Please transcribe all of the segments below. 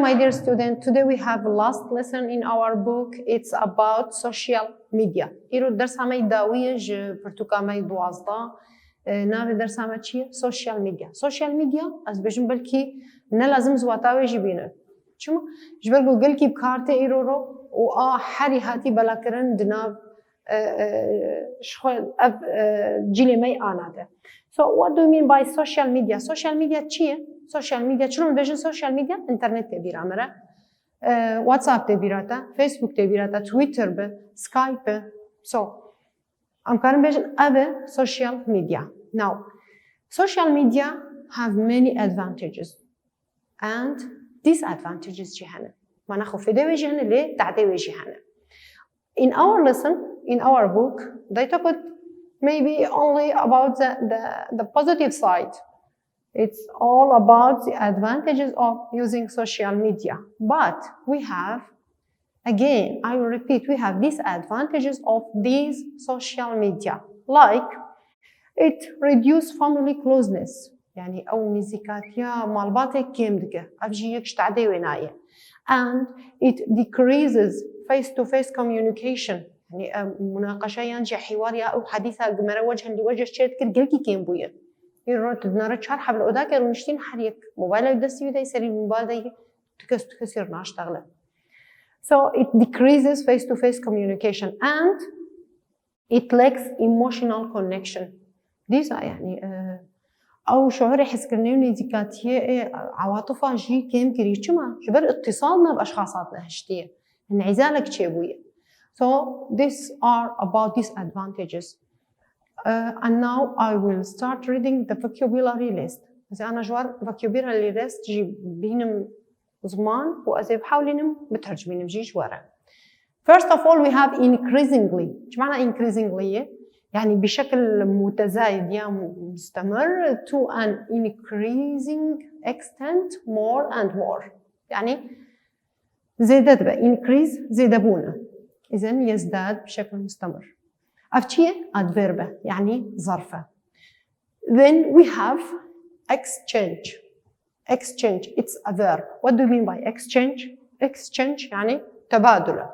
my dear student, today we have a last lesson in our book. It's about social media. إيرو الدرس عم يداوي برتوكا ما يدوازدا ناوي درس عم تشي social media. Social media از بيجن بلكي نلازم زواتاوي جبينه. شو؟ جبر جوجل كي بكارته إيرو رو حري هاتي بلا كرن دناب شغل جيلي ماي آناده. So what do you mean by social media? Social media چیه؟ Social media شلون بيجن social media؟ إنترنت تبير عمره، واتساب تبيراته، فيسبوك تبيراته، تويتر به، سكايب به. So أمكان بيجن أبى social media. Now social media have many advantages and disadvantages جهنم. ما ناخذ في ده وجهنا ليه تعدي وجهنا. In our lesson, in our book, they talk about maybe only about the positive side. It's all about the advantages of using social media. But we have, again, I will repeat, we have disadvantages of these social media. Like, it reduces family closeness. يعني أو نزيكات يا مالباتك كيم دقة أفجيك تعدي ويناية. And it decreases face-to-face communication. يعني مناقشة ينجح حوار يا أو حديثة جمرة وجها لوجه شيء كرجلكي كيم بويا. يروت بنارة شهر حبل أوداك ونشتين حريك موبايله يدسي وده يصير الموبايل ده تكسر ناشتغله. So it decreases face-to-face communication and it lacks emotional connection. دي يعني أو شعور يحس كرنيوني ذكاتية عواطفها جي كيم كريتش ما جبر اتصالنا بأشخاصاتنا هشتيه انعزالك شيء. So these are about disadvantages. And now I will start reading the vocabulary list. إذا أنا جوار vocabulary list جي بينم زمان وأزي بحاولينم بترجمينم بجي جوارا. First of all we have increasingly. إيش معنى increasingly؟ يعني بشكل متزايد يا مستمر to an increasing extent more and more. يعني زيادة بقى increase زيادة بونه. إذن يزداد بشكل مستمر. أفتيه adverb يعني ظرفة. Then we have exchange. Exchange it's a verb. What do you mean by exchange? Exchange يعني تبادل.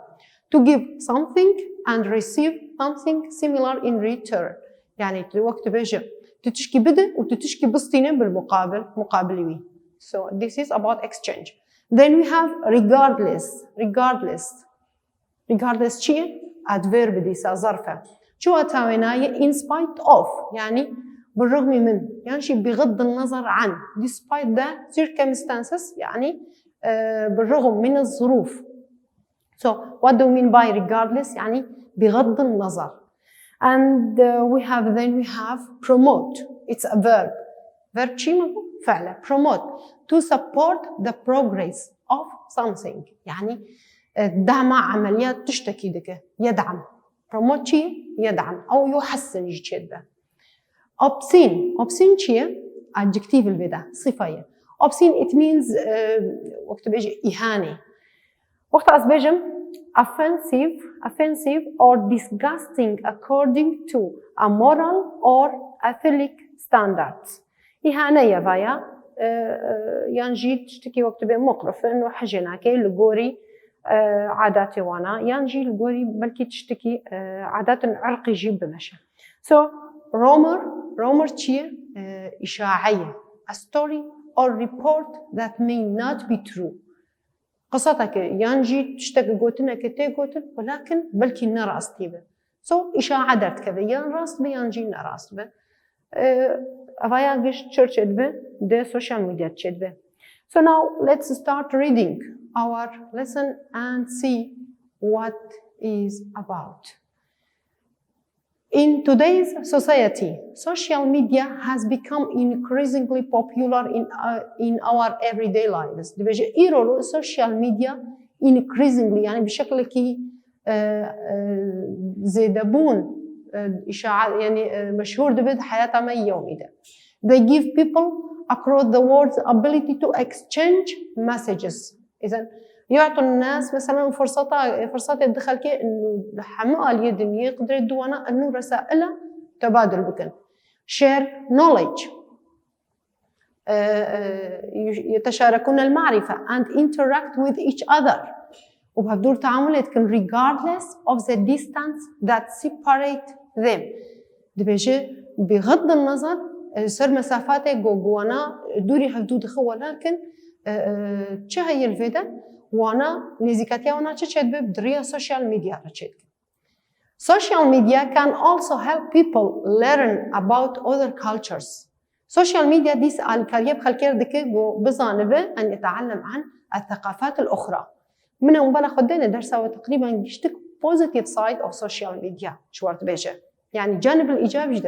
To give something and receive something similar in return. يعني الوقت بيجي تتشكي بدء وتتشكي بسطينين بالمقابل مقابلوي. So this is about exchange. Then we have regardless. Regardless شيء adverb دي ظرفة. شو أتاويناي in spite of يعني بالرغم من يعني شيء بغض النظر عن despite the circumstances يعني بالرغم من الظروف. So what do we mean by regardless يعني بغض النظر. And we have promote. It's a verb. Verb شيء فعله promote to support the progress of something يعني دعم عمليات تشتكي دك يدعم. promote شيء يدعم أو يحسن جدا. obscene شيء adjective البدا صفة. obscene it means وقت بيجي إهانة. وقت أسبجم offensive or disgusting according to a moral or ethic standards. إهانة يا فايا ينجي تشتكي وقت بين مقرف إنه حجنا كي لجوري عاداتي وانا ينجي لجوري بلكي تشتكي عادات عرق يجيب بمشي. So rumor شيء إشاعية a story or report that may not be true. قصتك ينجي تشتكي قوتنا كتير قوتن ولكن بلكي نراس تيبه. So إشاعة درت كذا ينراس بينجي نراس به. أفايا قش تشرشت به ده social media تشت به. So now let's start reading our lesson and see what is about. In today's society, social media has become increasingly popular in our everyday lives. بيجي إيرو social media increasingly يعني بشكل كي زيدبون إشاعة يعني مشهور ده حياتهم يومي ده. They give people across the world the ability to exchange messages. إذن يعطوا الناس مثلا فرصات الدخل كي إنه لحماء اليد يقدر يدوانا إنه رسائل تبادل بكن. Share knowledge. يتشاركون المعرفة and interact with each other وبهدول تعاملات كن regardless of the distance that separate them دبيجي بغض النظر سر مسافات جوانا دوري هفدود خو لكن هي الفيدا وانا نزيكاتيا وانا تشد بدريا social media رشيد. Social media can also help people learn about other cultures. Social media ديس الكاريب خلكير دكيجو بزانبه أن يتعلم عن الثقافات الأخرى. من مبالغ خدنا درسه وتقريبا يشتك positive side of social media شوارت بيجه. يعني الجانب الإيجابي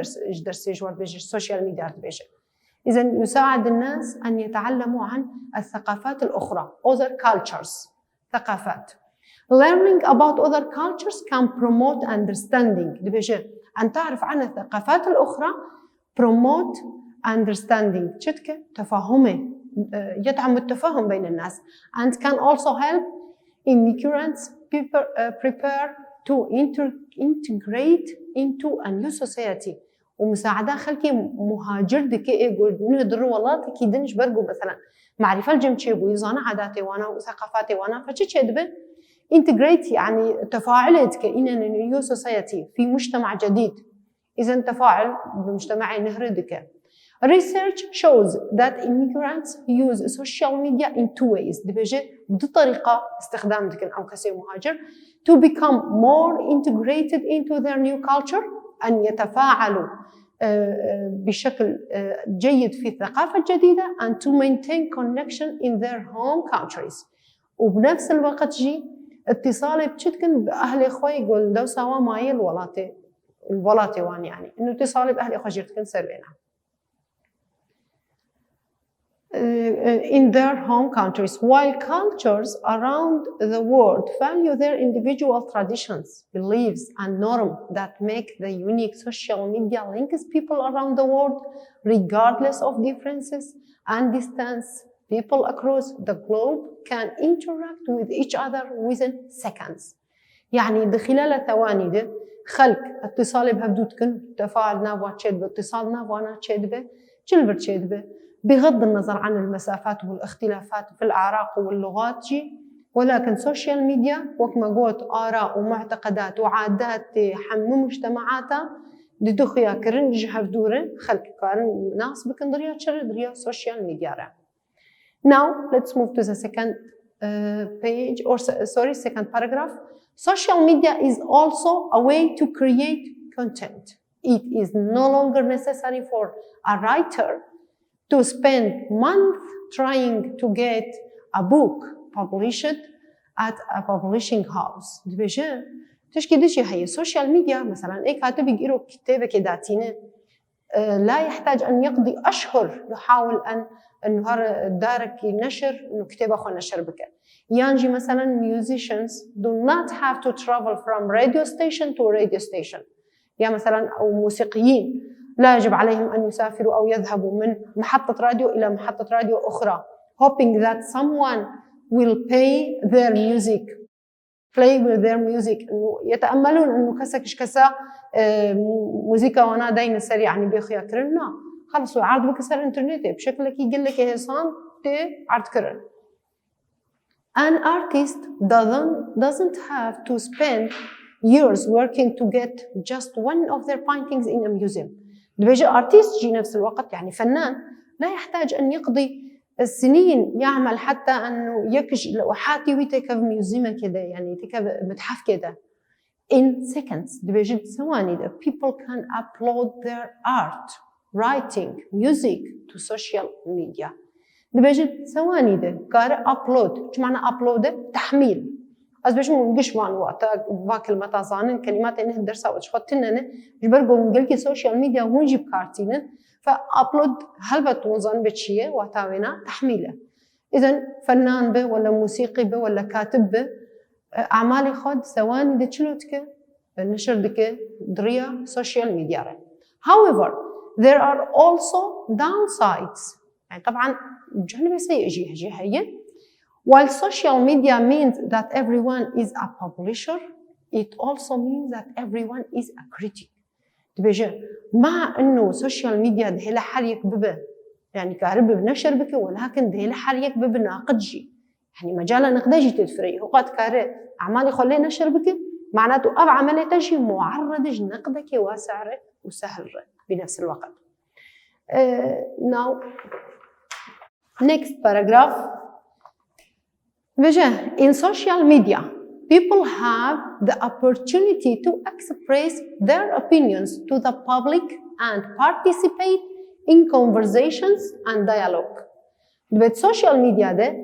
درس شوارت بيجه social media بيجه. إذا يساعد الناس أن يتعلموا عن الثقافات الأخرى other cultures ثقافات. Learning about other cultures can promote understanding دبيجه أن تعرف عن الثقافات الأخرى promote understanding شتك تفاهمه يدعم التفاهم بين الناس and can also help immigrants prepare to integrate into a new society ومساعدة خلكي مهاجر دكي يقول نقدر والله تكي دنش برجو مثلا معرفة الجمشي ويزانا عاداتي وانا وثقافاتي وانا فشي كده integrate يعني تفاعلت كإننا new society في مجتمع جديد إذا تفاعل بمجتمع نهردك. Research shows that immigrants use social media in two ways. دبجة بطريقة استخدام دكن أو كسي مهاجر to become more integrated into their new culture أن يتفاعلوا بشكل جيد في الثقافة الجديدة and to maintain connection in their home countries. وبنفس الوقت جي اتصالي بشتكن بأهل إخوي يقول دو سوا ماي الولاتي وان يعني إنه اتصالي بأهل إخوي جرتكن سربينا. In their home countries, while cultures around the world value their individual traditions, beliefs, and norms that make the unique social media links people around the world, regardless of differences and distance, people across the globe can interact with each other within seconds. يعني خلال ثواني ده خلق اتصال بهبدوتكن تفاعلنا واتشد باتصالنا وانا تشد به جلبر تشد به بغض النظر عن المسافات والاختلافات في الأعراق واللغات جي ولكن سوشيال ميديا وكما قلت آراء ومعتقدات وعادات حمم مجتمعاتها لدخيا كرنج هفدورة خلق كارن ناس بكن دريا تشر دريا سوشيال ميديا. Now let's move to the second page or second paragraph. Social media is also a way to create content. It is no longer necessary for a writer to spend months trying to get a book published at a publishing house. دبجة تشكي دشي هي السوشيال ميديا مثلا أي كاتب يقرأ كتابة كداتينة لا يحتاج أن يقضي أشهر يحاول أن دارك نشر إنه كتابة خو نشر بك. يانجي مثلا musicians do not have to travel from radio station to radio station. يا مثلا أو موسيقيين لا يجب عليهم أن يسافروا أو يذهبوا من محطة راديو إلى محطة راديو أخرى hoping that someone will play with their music إنه يتأملون إنه كسا موسيقى وانا داين السريع يعني بيخيا كرنا خلصوا عرض بكسر الانترنت بشكل لك يقول لك هيسان تي عرض كرن. An artist doesn't have to spend years working to get just one of their paintings in a museum. بيجي artist جي نفس الوقت يعني فنان لا يحتاج أن يقضي السنين يعمل حتى أنه يكش لوحاتي ويتكف ميوزيما كده يعني تكف متحف كده. In seconds, بيجي ثواني people can upload their art, writing, music to social media. بيجي ثواني ده كار upload. شو معنى upload؟ تحميل. از بيش منقش وان وقت واكل متازانن كلمات إنه درسها وتشفتنن جبرجو منقلك سوشيال ميديا ونجيب كارتينن فأبلود هلبت وزن بتشيه وتاوينا تحميله. إذا فنان به ولا موسيقي به ولا كاتب به أعمالي خد ثواني دشلوتك نشر دك دريا سوشيال ميديا. However, there are also downsides. يعني طبعا جانب سيء جهة هي. While social media means that everyone is a publisher, it also means that everyone is a critic. تبجي مع إنه social media ده لحالك ببه يعني كارب بنشر بك ولكن ديل حريك ببناقدجي يعني مجالا نقدجي تدفري وقد كار أعمالي خلي نشر بك معناته أب عملي تجي معرض نقدك واسعر وسهل بنفس الوقت. Now next paragraph. In social media people have the opportunity to express their opinions to the public and participate in conversations and dialogue. بالسوشيال ميديا ده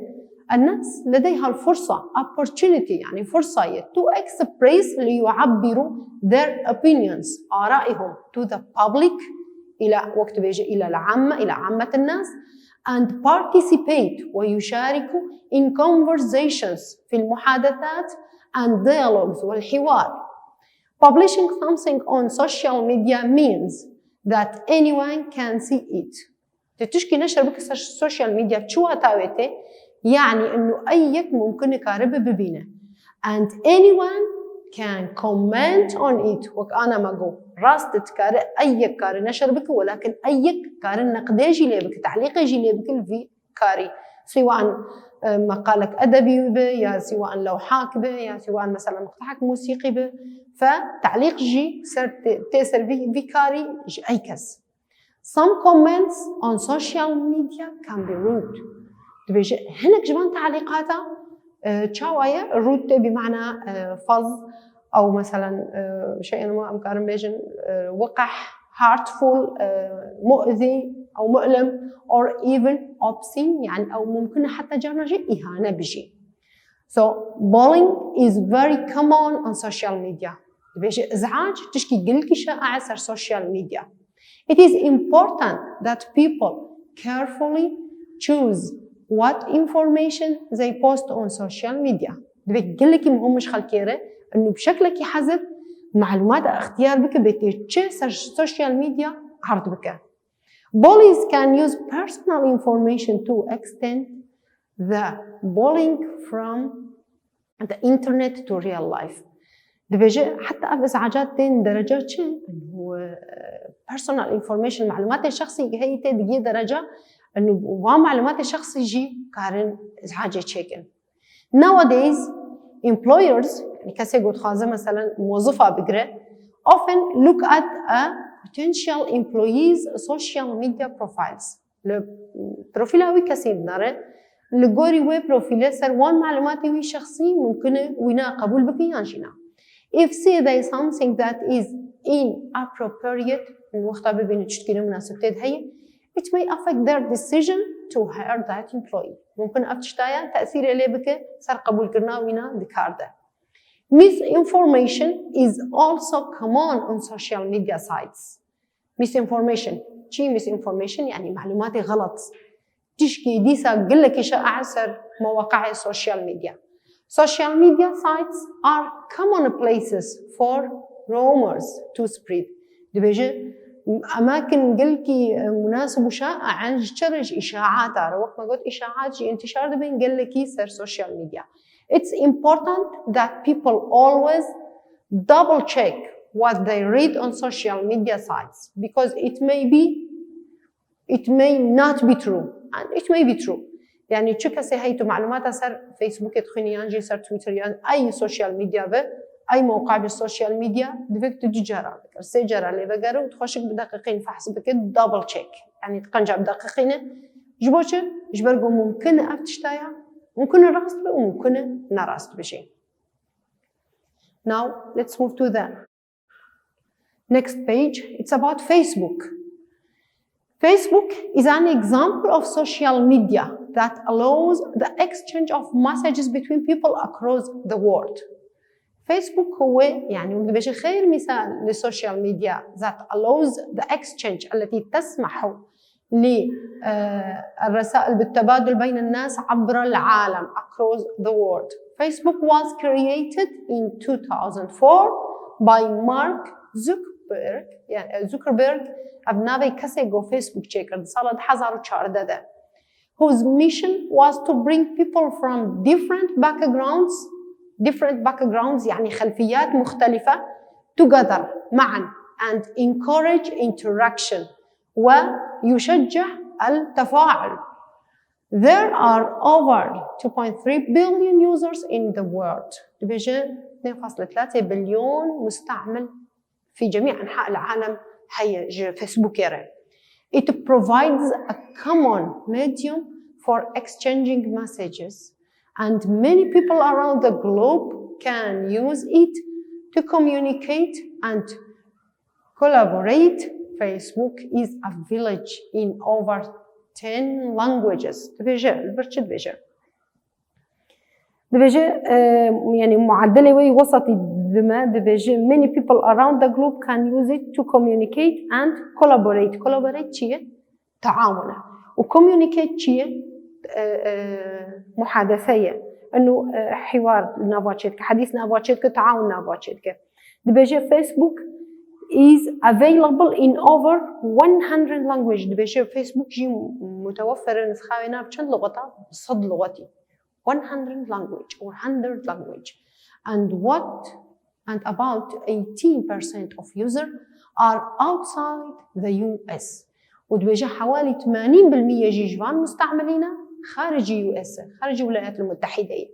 الناس لديها الفرصة opportunity يعني فرصة to express ليعبروا their opinions آرائهم to the public إلى وقت بيجي إلى العامة إلى عامة الناس and participate ويشاركوا in conversations في المحادثات and dialogues والحوار. Publishing something on social media means that anyone can see it. تشكي نشر بك السوشيال ميديا شو تاويته يعني إنه أيك ممكن يقارب ببينه and anyone can comment on it وكأنا ما جو راست تكار أيك كار نشر بك ولكن أيك كار نقديجي لي بك تعليق يجي لي بك الفي كاري سواء مقالك أدبي به يا سواء لوحاك به يا سواء مثلا مقطعك موسيقي به فتعليق جي سر تأثر في كاري جي أي كس. Some comments on social media can be rude. تبيجي هناك جبان تعليقاتها تشاوية rude بمعنى فظ أو مثلا شيء ما أمكارن بيجن وقح hurtful مؤذي أو مؤلم or even obscene يعني أو ممكن حتى جرنجي إهانة بيجي. So bullying is very common on social media. بيجي إزعاج تشكي قلك شائع على social media. It is important that people carefully choose what information they post on social media. بيقلك مهم مش خلكيره إنه بشكلك يحذر معلومات اختيار بك بتشيس السوشيال ميديا عرض بك. Bullies can use personal information to extend the bullying from the internet to real life. بيجي حتى ازعاجات تين درجات شيء انه personal information معلومات الشخصي هي تدقي درجه انه ومعلومات الشخصي يجي كارن ازعاج تشيكن. Nowadays employers يعني كسي قد خازه مثلا موظفه بقرا often look at a potential employees social media profiles. البروفيل كسي نرى لغوري وي بروفيل سر وان معلوماتي وي شخصي ممكن وينا قبول بكيان شينا. If say there is something that is inappropriate الوقت بين تشتكي مناسبتين هي it may affect their decision to hire that employee. ممكن أفتشتايا تأثير إليه بك صار قبول كرنا وينا ذكارده. Misinformation is also common on social media sites. Misinformation شيء misinformation يعني معلومات غلط تشكي ديسا قلك إشاعة صار مواقع السوشيال ميديا. Social media sites are common places for rumors to spread. دبيجي أماكن قلكي مناسب وشائع عن جرج إشاعات على وقت ما قلت إشاعات جي انتشار دبين قلكي سر social media. It's important that people always double check what they read on social media sites because it may not be true and it may be true. يعني تشكسي هيتو معلومات سر فيسبوك تخيني ينجي سر تويتر يعني أي سوشيال ميديا به أي موقع بالسوشيال ميديا دفك تجارة بكر سجارة اللي بقرا وتخشك بدقيقين فحص بك دبل تشيك يعني تقنجع بدقيقين جبوش جبرقو ممكن أفتشتايا ممكن الراست به وممكن نراست بشيء. Now let's move to the next page. It's about Facebook. Facebook is an example of social media that allows the exchange of messages between people across the world. Facebook هو يعني بيجي خير مثال للسوشيال ميديا that allows the exchange التي تسمح للرسائل بالتبادل بين الناس عبر العالم across the world. Facebook was created in 2004 by Mark Zuckerberg. يعني Zuckerberg أبنابي كسيجو فيسبوك تشيكر صالد حزارو تشاردة whose mission was to bring people from different backgrounds يعني خلفيات مختلفة together معا and encourage interaction ويشجع التفاعل. There are over 2.3 billion users in the world. دبيجة 2.3 بليون مستعمل في جميع أنحاء العالم هي فيسبوك يرى. It provides a common medium for exchanging messages, and many people around the globe can use it to communicate and collaborate. Facebook is a village in over 10 languages. دبيجة يعني معدلة وي وسطي دما دبيجة many people around the globe can use it to communicate and collaborate. collaborate شيء تعاون و communicate شيء محادثية إنه حوار نابوتشيتك حديث نابوتشيتك تعاون نابوتشيتك. دبيجة Facebook is available in over 100 languages. دبيجة فيسبوك جي متوفر نسخاوينا بچند لغة صد لغتي 100 language or 100 language, and about 18% of users are outside the US. ودبيجة حوالي 80% جيجوان مستعملين خارج US خارج الولايات المتحدة.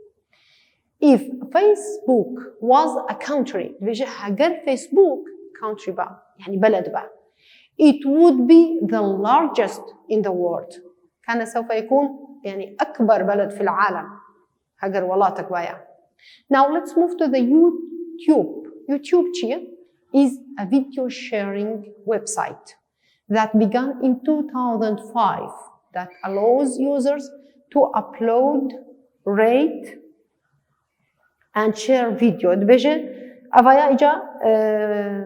If Facebook was a country دبيجة هاجر فيسبوك country بقى يعني بلد بقى it would be the largest in the world. كان سوف يكون يعني أكبر بلد في العالم هاجر ولاتك بايا. Now let's move to the YouTube. YouTube is a video sharing website that began in 2005 that allows users to upload, rate and share video. دبيجة أفايا إجا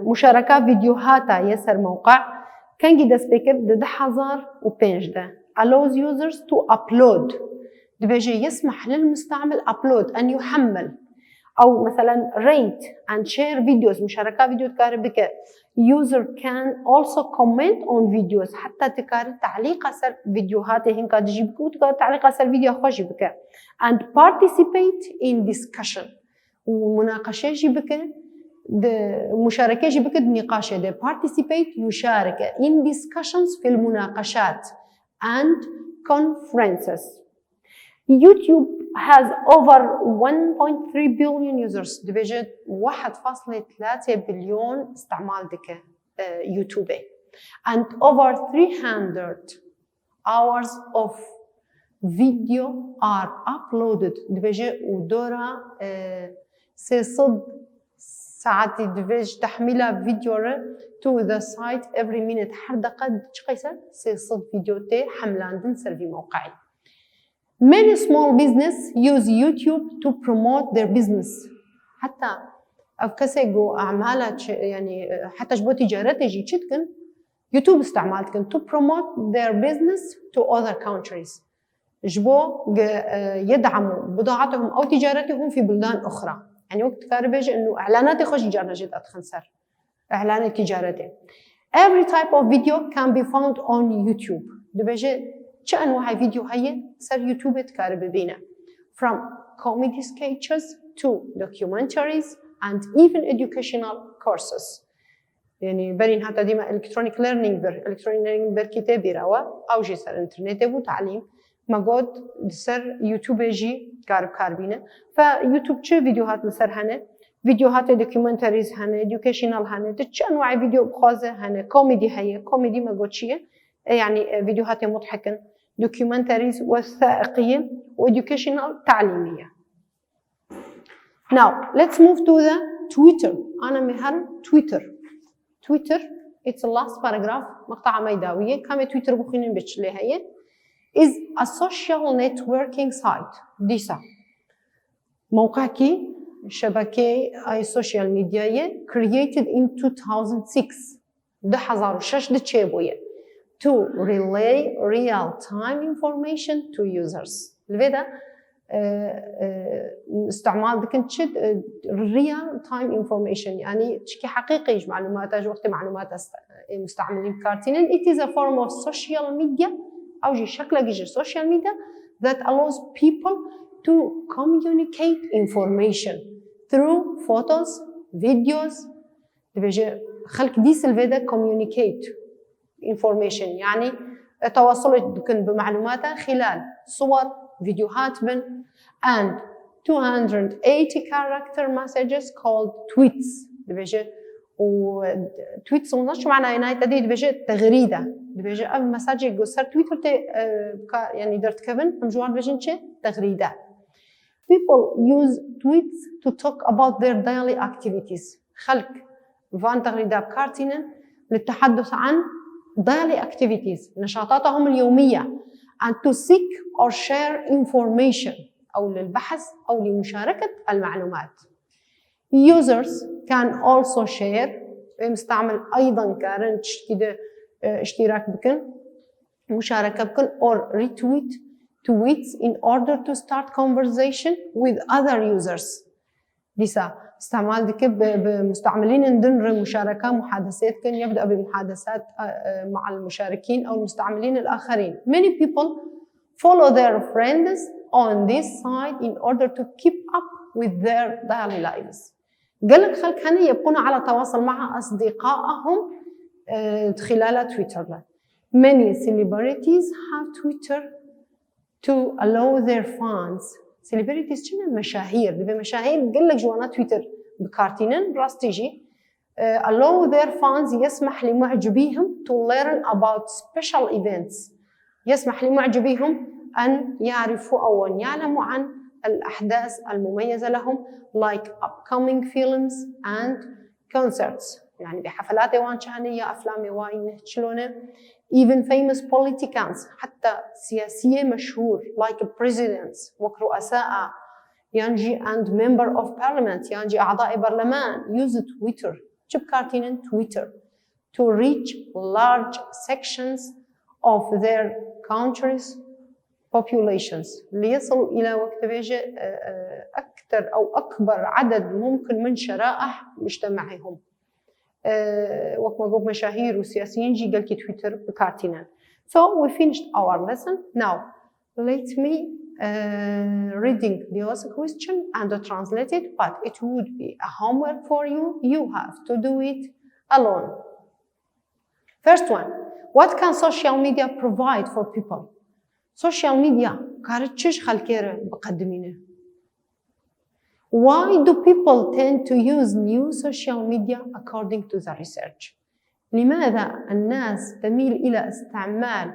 مشاركة فيديوهاتا يسر موقع كان جدا سبيكر ده حزار وبينج ده allows users to upload. دبيجة يسمح للمستعمل upload أن يحمل أو مثلا rate and share videos مشاركة فيديو تكاربك. user can also comment on videos حتى تكار تعليق أسر فيديوهاته هنكا تجيبك وتكار تعليق أسر فيديو خوش بك and participate in discussion ومناقشة جيبك مشاركة جيبك النقاش ده participate يشارك in discussions في المناقشات and conferences. YouTube has over 1.3 billion users. دبيجة 1.3 بليون استعمال دك يوتيوب and over 300 hours of video are uploaded. دبيجة ودورا سيصد ساعات دبيج تحميلها فيديو to the site every minute. هر دقيقة شقيسة سيصد فيديو تي حملان دنسر في موقعي. Many small business use YouTube to promote their business. حتى أفكسيجو أعمالها يعني حتى جبو تجارته جي تشتكن يوتيوب استعمالتكن to promote their business to other countries. جبو يدعموا بضاعتهم أو تجارتهم في بلدان أخرى. يعني وقت كاربيج إنه إعلانات خش جارنا جد أتخنسر إعلان تجارته. Every type of video can be found on YouTube. دبيجة چه أنواع فيديو هي سر يوتيوب تكارب بينا from comedy sketches to documentaries and even educational courses. يعني برين حتى ديما electronic learning بر كتابي روا أو جي سر إنترنت بو تعليم ما قد سر يوتيوب جي كاربينا. فيوتيوب چه فيديوهات لسر هنه فيديوهات documentaries هنه educational هنه چه أنواع فيديو بخازه هنه كوميدي هي كوميدي ما قد شيء يعني فيديوهات مضحكة documentaries وثائقية وeducational تعليمية. Now let's move to the Twitter. أنا مهر Twitter it's the last paragraph مقطع ميداوية كم تويتر بخينين بتشلي هي is a social networking site. ديسا موقعكي شبكة أي social media created in 2006 ده حزارو شش ده تشيبوية to relay real-time information to users. لذا استعمال ذكن شد real-time information يعني تشكي حقيقي معلومات وقت معلومات مستعملين كارتينين. It is a form of social media أو جي شكله جي social media that allows people to communicate information through photos, videos. تبجي خلق ديس الفيدا communicate information يعني تواصلت بكن بمعلوماتها خلال صور فيديوهات بن and 280 character messages called tweets دبيجي و tweets شو معناه هنا تدي دبيجي تغريده دبيجي أب مساج يقصر تويتر يعني درت كفن هم جوار بيجن شيء تغريده. People use tweets to talk about their daily activities. خلق فان تغريده بكارتينن للتحدث عن daily activities نشاطاتهم اليوميه and to seek or share information أو للبحث أو لمشاركة المعلومات. Users can also share مستعمل أيضا كارن كده اشتراك بكن مشاركة بكن or retweet tweets in order to start conversation with other users. لسا استعمال ذيك بمستعملين ندنر مشاركة محادثات كان يبدأ بمحادثات مع المشاركين أو المستعملين الآخرين. Many people follow their friends on this site in order to keep up with their daily lives. قال لك خلق هني يبقون على تواصل مع أصدقائهم خلال تويتر. Many celebrities have Twitter to allow their fans. celebrities شنو مشاهير دبي مشاهير قال لك جوانا تويتر بكارتينن براس تيجي allow their fans يسمح لمعجبيهم to learn about special events يسمح لمعجبيهم أن يعرفوا أو أن يعلموا عن الأحداث المميزة لهم like upcoming films and concerts يعني بحفلات وان شهنية أفلام واين شلونه even famous politicians حتى سياسية مشهور like presidents ورؤساء ينجي and member of parliament ينجي أعضاء برلمان use Twitter جب كارتين Twitter to reach large sections of their countries populations ليصل إلى وقت بيجي أكثر أو أكبر عدد ممكن من شرائح مجتمعهم. وقت ما قلت مشاهير وسياسيين جي قال كي تويتر بكارتينا. So we finished our lesson. Now let me reading the also question and translate it, but it would be a homework for you. You have to do it alone. First one, what can social media provide for people? Social media كارتشش خلكيره بقدمينه. Why do people tend to use new social media according to the research? لماذا الناس تميل إلى استعمال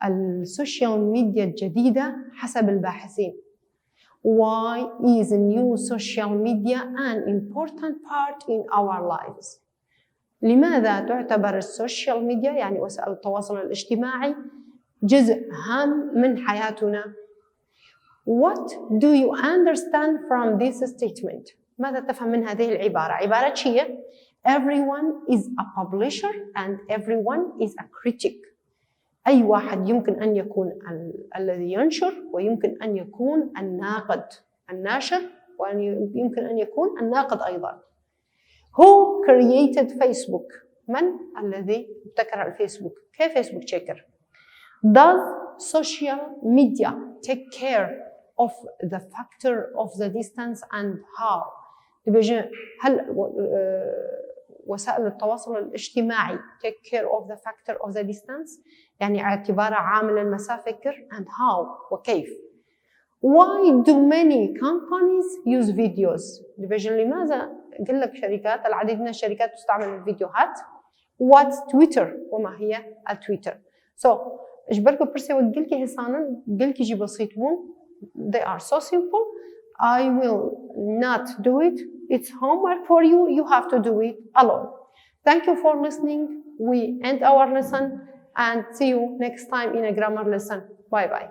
السوشيال ميديا الجديدة حسب الباحثين؟ Why is new social media an important part in our lives? لماذا تعتبر السوشيال ميديا يعني وسائل التواصل الاجتماعي جزء هام من حياتنا؟ What do you understand from this statement? ماذا تفهم من هذه العبارة؟ عبارة هي Everyone is a publisher and everyone is a critic. أي واحد يمكن أن يكون الذي ينشر ويمكن أن يكون الناقد الناشر ويمكن أن يكون الناقد أيضا. Who created Facebook? من الذي ابتكر الفيسبوك؟ كيف فيسبوك شكر؟ Does social media take care of the factor of the distance and how? هل وسائل التواصل الاجتماعي take care of the factor of the distance يعني اعتبارها عامل المسافة and how وكيف؟ Why do many companies use videos? لماذا قل لك شركات العديد من الشركات تستعمل الفيديوهات؟ What's Twitter؟ وما هي التويتر؟ So اجبركم برسي وقلكي هسانا قلكي جي بسيطون they are so simple I will not do it it's homework for you you have to do it alone. Thank you for listening. We end our lesson and see you next time in a grammar lesson. Bye bye.